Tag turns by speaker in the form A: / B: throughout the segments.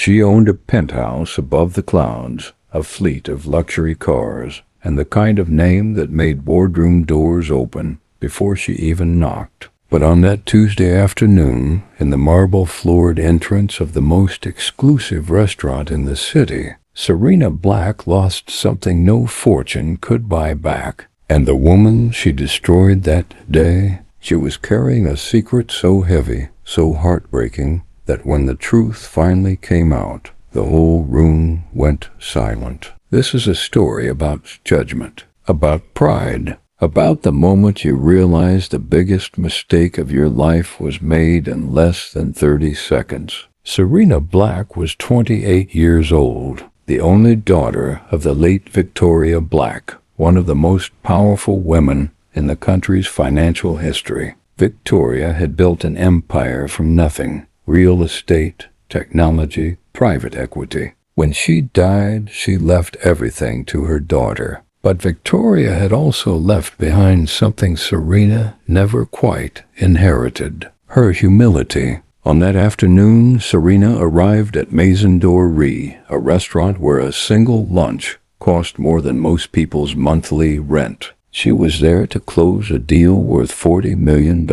A: She owned a penthouse above the clouds, a fleet of luxury cars, and the kind of name that made boardroom doors open before she even knocked. But on that Tuesday afternoon, in the marble-floored entrance of the most exclusive restaurant in the city, Serena Black lost something no fortune could buy back. And the woman she destroyed that day, she was carrying a secret so heavy, so heartbreaking, that when the truth finally came out, the whole room went silent. This is a story about judgment, about pride, about the moment you realize the biggest mistake of your life was made in less than 30 seconds. Serena Black was 28 years old, the only daughter of the late Victoria Black, one of the most powerful women in the country's financial history. Victoria had built an empire from nothing: real estate, technology, private equity. When she died, she left everything to her daughter. But Victoria had also left behind something Serena never quite inherited: her humility. On that afternoon, Serena arrived at Maison Dorée, a restaurant where a single lunch cost more than most people's monthly rent. She was there to close a deal worth $40 million.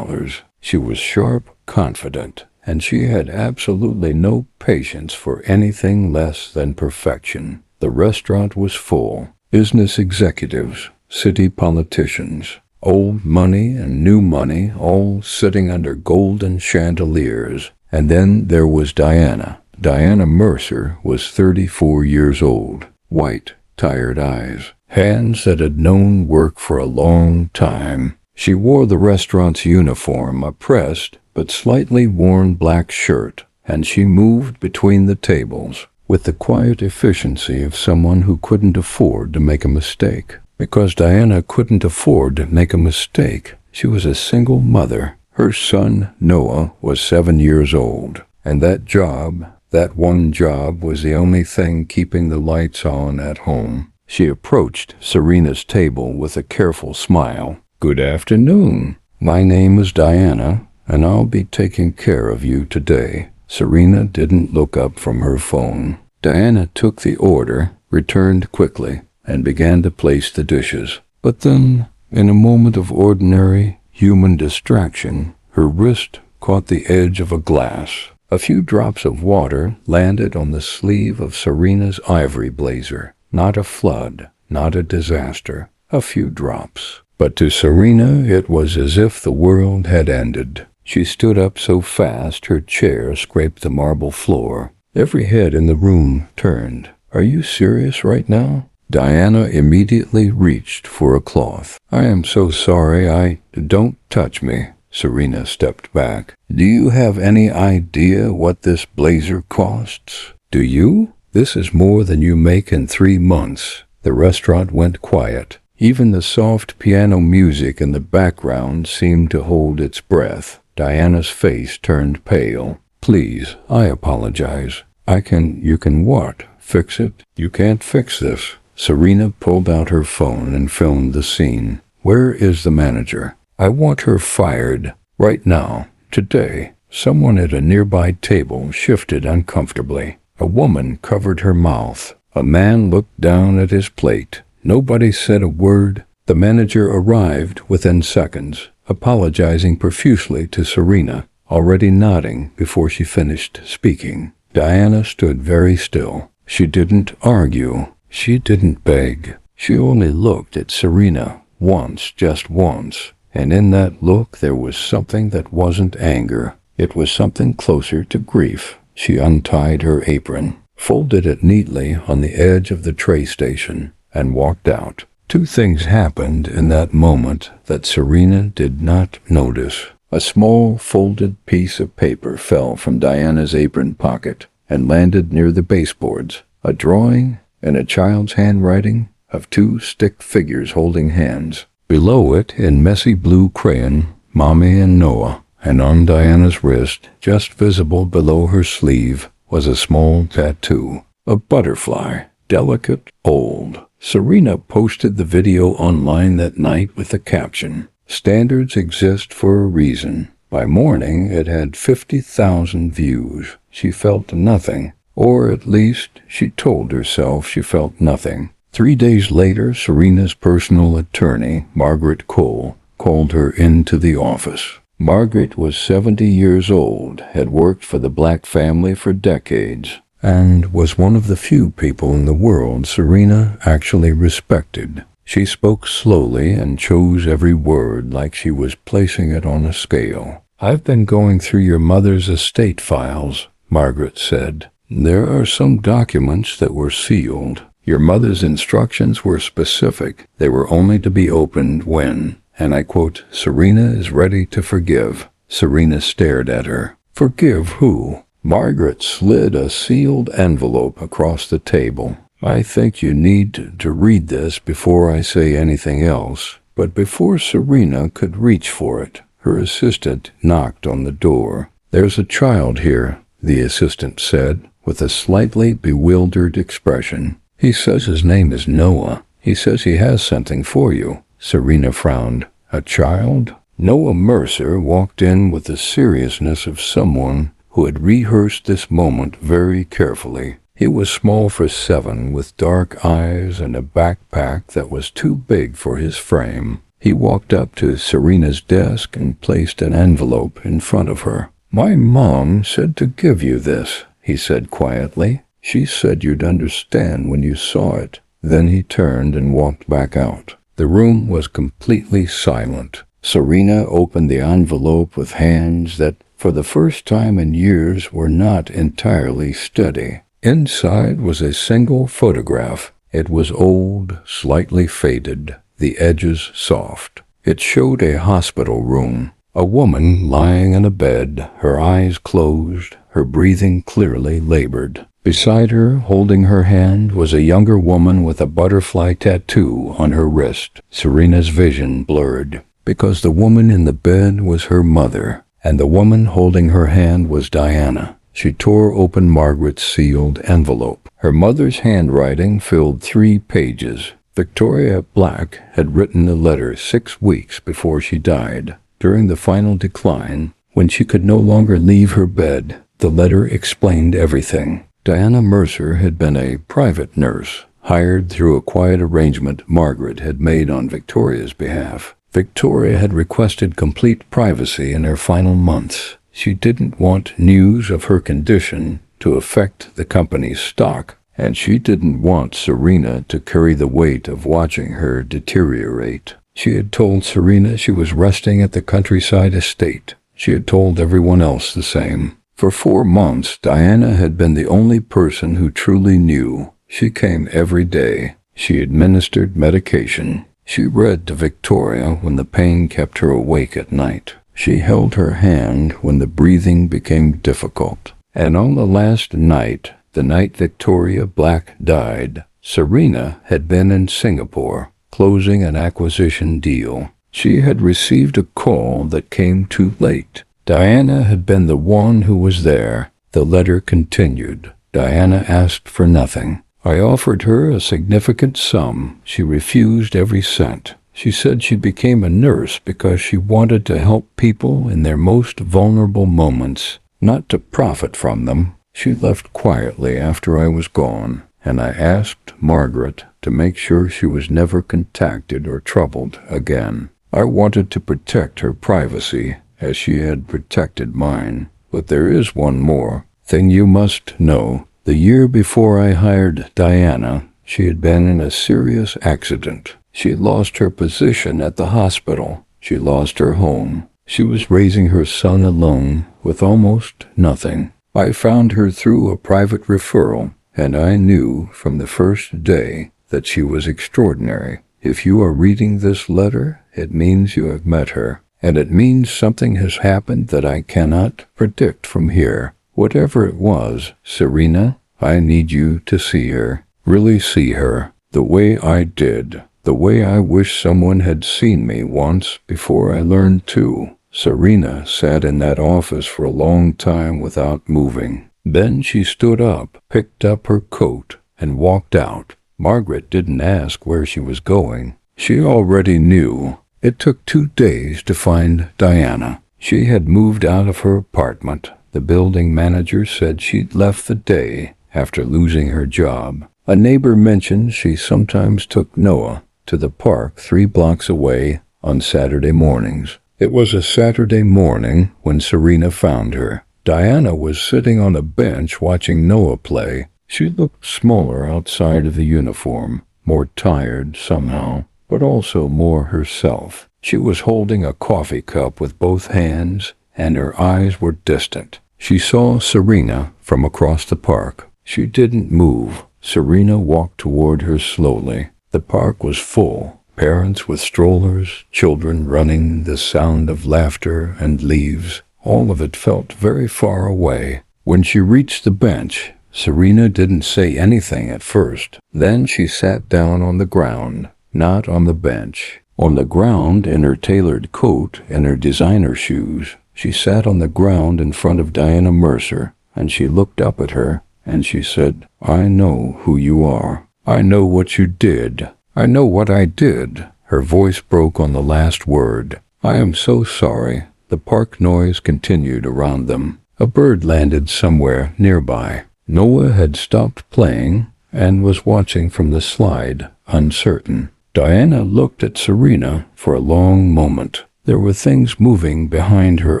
A: She was sharp, confident, and she had absolutely no patience for anything less than perfection. The restaurant was full. Business executives, city politicians, old money and new money, all sitting under golden chandeliers. And then there was Diana. Diana Mercer was 34 years old, white, tired eyes, hands that had known work for a long time. She wore the restaurant's uniform, a pressed but slightly worn black shirt, and she moved between the tables with the quiet efficiency of someone who couldn't afford to make a mistake. Because Diana couldn't afford to make a mistake, she was a single mother. Her son, Noah, was 7 years old, and that one job was the only thing keeping the lights on at home. She approached Serena's table with a careful smile. "Good afternoon. My name is Diana, and I'll be taking care of you today." Serena didn't look up from her phone. Diana took the order, returned quickly, and began to place the dishes. But then, in a moment of ordinary human distraction, her wrist caught the edge of a glass. A few drops of water landed on the sleeve of Serena's ivory blazer. Not a flood, not a disaster, a few drops. But to Serena it was as if the world had ended. She stood up so fast her chair scraped the marble floor. Every head in the room turned. "Are you serious right now?" Diana immediately reached for a cloth. "I am so sorry. Don't touch me." Serena stepped back. "Do you have any idea what this blazer costs? Do you? This is more than you make in 3 months." The restaurant went quiet. Even the soft piano music in the background seemed to hold its breath. Diana's face turned pale. "Please, I apologize. You can what? Fix it?" "You can't fix this." Serena pulled out her phone and filmed the scene. "Where is the manager? I want her fired. Right now. Today." Someone at a nearby table shifted uncomfortably. A woman covered her mouth. A man looked down at his plate. Nobody said a word. The manager arrived within seconds, apologizing profusely to Serena, already nodding before she finished speaking. Diana stood very still. She didn't argue. She didn't beg. She only looked at Serena once, just once. And in that look there was something that wasn't anger. It was something closer to grief. She untied her apron, folded it neatly on the edge of the tray station, and walked out. 2 things happened in that moment that Serena did not notice. A small folded piece of paper fell from Diana's apron pocket and landed near the baseboards. A drawing, in a child's handwriting, of 2 stick figures holding hands. Below it, in messy blue crayon, Mommy and Noah. And on Diana's wrist, just visible below her sleeve, was a small tattoo. A butterfly, delicate, old. Serena posted the video online that night with the caption, "Standards exist for a reason." By morning, it had 50,000 views. She felt nothing, Or at least she told herself she felt nothing. 3 days later, Serena's personal attorney, Margaret Cole, called her into the office. Margaret was 70 years old, had worked for the black family for decades, and was one of the few people in the world Serena actually respected. She spoke slowly and chose every word like she was placing it on a scale. "I've been going through your mother's estate files," Margaret said. "There are some documents that were sealed. Your mother's instructions were specific. They were only to be opened when, and I quote, Serena is ready to forgive." Serena stared at her. "Forgive who?" Margaret slid a sealed envelope across the table. "I think you need to read this before I say anything else." But before Serena could reach for it, her assistant knocked on the door. "There's a child here," the assistant said, with a slightly bewildered expression. "He says his name is Noah. He says he has something for you." Serena frowned. "A child?" Noah Mercer walked in with the seriousness of someone who had rehearsed this moment very carefully. He was small for 7, with dark eyes and a backpack that was too big for his frame. He walked up to Serena's desk and placed an envelope in front of her. "My mom said to give you this," he said quietly. "She said you'd understand when you saw it." Then he turned and walked back out. The room was completely silent. Serena opened the envelope with hands that, for the first time in years, were not entirely steady. Inside was a single photograph. It was old, slightly faded, the edges soft. It showed a hospital room. A woman lying in a bed, her eyes closed, her breathing clearly labored. Beside her, holding her hand, was a younger woman with a butterfly tattoo on her wrist. Serena's vision blurred, because the woman in the bed was her mother, and the woman holding her hand was Diana. She tore open Margaret's sealed envelope. Her mother's handwriting filled 3 pages. Victoria Black had written the letter 6 weeks before she died. During the final decline, when she could no longer leave her bed, the letter explained everything. Diana Mercer had been a private nurse, hired through a quiet arrangement Margaret had made on Victoria's behalf. Victoria had requested complete privacy in her final months. She didn't want news of her condition to affect the company's stock, and she didn't want Serena to carry the weight of watching her deteriorate. She had told Serena she was resting at the countryside estate. She had told everyone else the same. For 4 months, Diana had been the only person who truly knew. She came every day. She administered medication. She read to Victoria when the pain kept her awake at night. She held her hand when the breathing became difficult. And on the last night, the night Victoria Black died, Serena had been in Singapore, closing an acquisition deal. She had received a call that came too late. Diana had been the one who was there. The letter continued. Diana asked for nothing. I offered her a significant sum. She refused every cent. She said she became a nurse because she wanted to help people in their most vulnerable moments, not to profit from them. She left quietly after I was gone, and I asked Margaret to make sure she was never contacted or troubled again. I wanted to protect her privacy as she had protected mine. But there is one more thing you must know. The year before I hired Diana, she had been in a serious accident. She had lost her position at the hospital. She lost her home. She was raising her son alone with almost nothing. I found her through a private referral, and I knew from the first day that she was extraordinary. If you are reading this letter, it means you have met her, and it means something has happened that I cannot predict from here. Whatever it was, Serena, I need you to see her, really see her, the way I did, the way I wish someone had seen me once before I learned to. Serena sat in that office for a long time without moving. Then she stood up, picked up her coat, and walked out. Margaret didn't ask where she was going. She already knew. It took 2 days to find Diana. She had moved out of her apartment. The building manager said she'd left the day after losing her job. A neighbor mentioned she sometimes took Noah to the park 3 blocks away on Saturday mornings. It was a Saturday morning when Serena found her. Diana was sitting on a bench watching Noah play. She looked smaller outside of the uniform, more tired somehow, but also more herself. She was holding a coffee cup with both hands, and her eyes were distant. She saw Serena from across the park. She didn't move. Serena walked toward her slowly. The park was full. Parents with strollers, children running, the sound of laughter and leaves. All of it felt very far away. When she reached the bench, Serena didn't say anything at first. Then she sat down on the ground, not on the bench. On the ground, in her tailored coat and her designer shoes. She sat on the ground in front of Diana Mercer, and she looked up at her, and she said, "I know who you are. I know what you did. I know what I did." Her voice broke on the last word. "I am so sorry." The park noise continued around them. A bird landed somewhere nearby. Noah had stopped playing and was watching from the slide, uncertain. Diana looked at Serena for a long moment. There were things moving behind her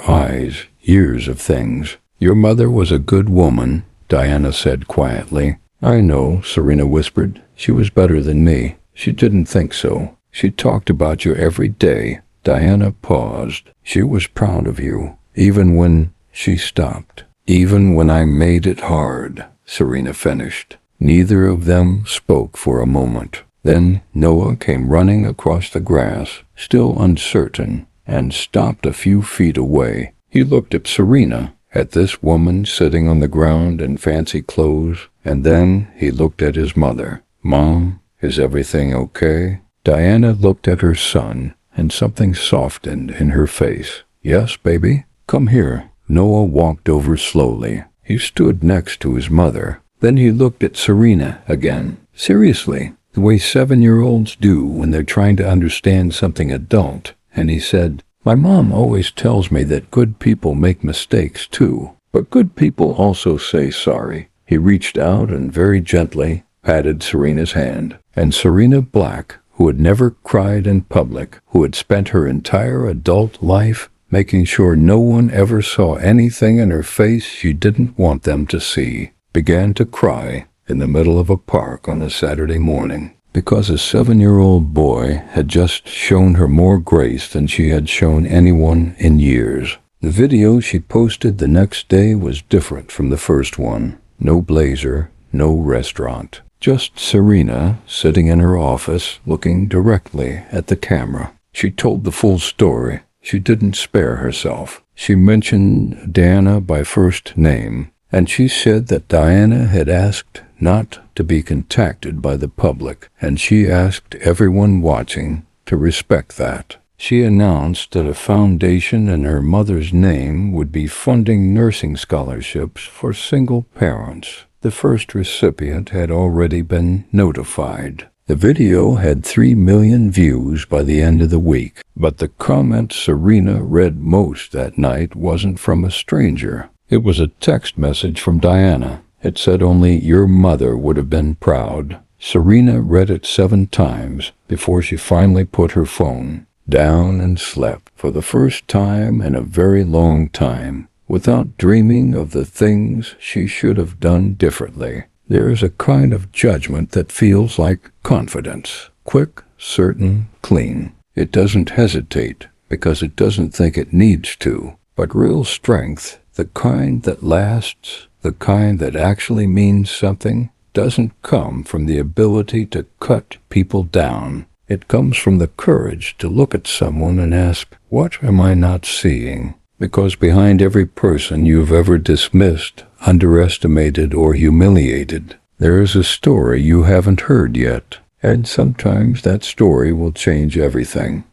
A: eyes, years of things. "Your mother was a good woman," Diana said quietly. "I know," Serena whispered. "She was better than me. She didn't think so. She talked about you every day." Diana paused. "She was proud of you, even when—" She stopped. "Even when I made it hard," Serena finished. Neither of them spoke for a moment. Then Noah came running across the grass, still uncertain, and stopped a few feet away. He looked at Serena, at this woman sitting on the ground in fancy clothes, and then he looked at his mother. "Mom, is everything okay?" Diana looked at her son, and something softened in her face. "Yes, baby? Come here." Noah walked over slowly. He stood next to his mother. Then he looked at Serena again. Seriously, the way 7-year-olds do when they're trying to understand something adult. And he said, "My mom always tells me that good people make mistakes too. But good people also say sorry." He reached out and very gently patted Serena's hand. And Serena Black, who had never cried in public, who had spent her entire adult life making sure no one ever saw anything in her face she didn't want them to see, began to cry in the middle of a park on a Saturday morning, because a 7-year-old boy had just shown her more grace than she had shown anyone in years. The video she posted the next day was different from the first one. No blazer, no restaurant. Just Serena sitting in her office looking directly at the camera. She told the full story. She didn't spare herself. She mentioned Diana by first name, and she said that Diana had asked not to be contacted by the public, and she asked everyone watching to respect that. She announced that a foundation in her mother's name would be funding nursing scholarships for single parents. The first recipient had already been notified. The video had 3 million views by the end of the week, but the comment Serena read most that night wasn't from a stranger. It was a text message from Diana. It said only, "Your mother would have been proud." Serena read it 7 times before she finally put her phone down and slept for the first time in a very long time, without dreaming of the things she should have done differently. There is a kind of judgment that feels like confidence. Quick, certain, clean. It doesn't hesitate because it doesn't think it needs to. But real strength, the kind that lasts, the kind that actually means something, doesn't come from the ability to cut people down. It comes from the courage to look at someone and ask, "What am I not seeing?" Because behind every person you've ever dismissed, underestimated, or humiliated, there is a story you haven't heard yet. And sometimes that story will change everything.